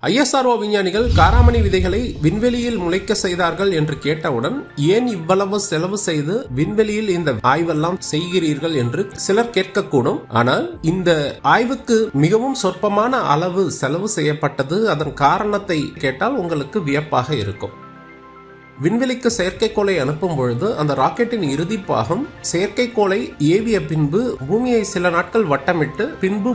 ISRO விஞ்ஞானிகள் காராமணி விதைகளை விண்வெளியில் முளைக்க செய்தார்கள் என்று கேட்டவுடன் ஏன் இவ்வளவு செலவு செய்து விண்வெளியில் இந்த ஆய்வெல்லாம் செய்கிறீர்கள் என்று சிலர் கேட்கக்கூடும். ஆனால் இந்த ஆய்வுக்கு மிகவும் சொற்பமான அளவு செலவு செய்யப்பட்டது. அதன் காரணத்தை கேட்டால் உங்களுக்கு வியப்பாக இருக்கும். விண்வெளிக்கு செயற்கைக்கோளை அனுப்பும் பொழுது அந்த ராக்கெட்டின் இறுதி பாகம் செயற்கைக்கோளை ஏவிய பின்பு பூமியை சில நாட்கள் வட்டமிட்டு பின்பு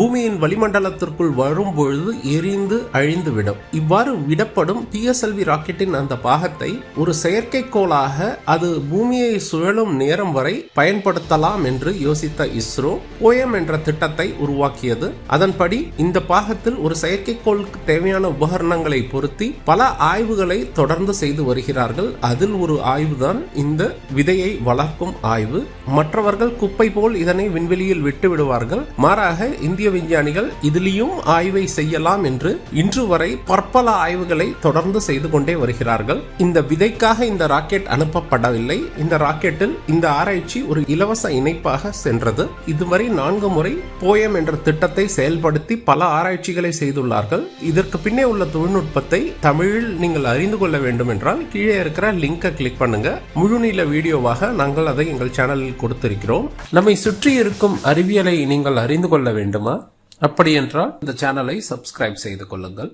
பூமியின் வளிமண்டலத்திற்குள் வரும் பொழுது எரிந்து அழிந்துவிடும். இவ்வாறு விடப்படும் PSLV ராக்கெட்டின் அந்த பாகத்தை ஒரு செயற்கைக்கோளாக அது பூமியை சுழலும் நேரம் வரை பயன்படுத்தலாம் என்று யோசித்த இஸ்ரோ போயம் என்ற திட்டத்தை உருவாக்கியது. அதன்படி இந்த பாகத்தில் ஒரு செயற்கைக்கோளுக்கு தேவையான உபகரணங்களை பொருத்தி பல ஆய்வுகளை தொடர்ந்து செய்து வருகிறார்கள். அதில் ஒரு ஆய்வுதான் இந்த விதையை வளர்க்கும் ஆய்வு. மற்றவர்கள் குப்பை போல் இதனை விண்வெளியில் விட்டு விடுவார்கள். மாறாக இந்திய விஞ்ஞானிகள் இதிலையும் ஆய்வை செய்யலாம் என்று இன்று வரை பற்பல ஆய்வுகளை தொடர்ந்து செய்து கொண்டே வருகிறார்கள். இந்த விதைக்காக இந்த ராக்கெட் அனுப்பப்படவில்லை. இந்த ராக்கெட்டில் இந்த ஆராய்ச்சி ஒரு இலவச இணைப்பாக சென்றது. இதுவரை 4 முறை போயம் என்ற திட்டத்தை செயல்படுத்தி பல ஆராய்ச்சிகளை செய்துள்ளார்கள். இதற்கு பின்னே உள்ள தொழில்நுட்பத்தை தமிழில் நீங்கள் அறிந்து கொள்ள வேண்டும் என்றால் கீழே இருக்கிற லிங்கை கிளிக் பண்ணுங்க. முழுநீள வீடியோவாக நாங்கள் அதை எங்கள் சேனலில் கொடுத்திருக்கிறோம். நம்மை சுற்றி இருக்கும் அறிவியலை நீங்கள் அறிந்து கொள்ள வேண்டுமா? அப்படி என்றால் இந்த சேனலை சப்ஸ்கிரைப் செய்து கொள்ளுங்கள்.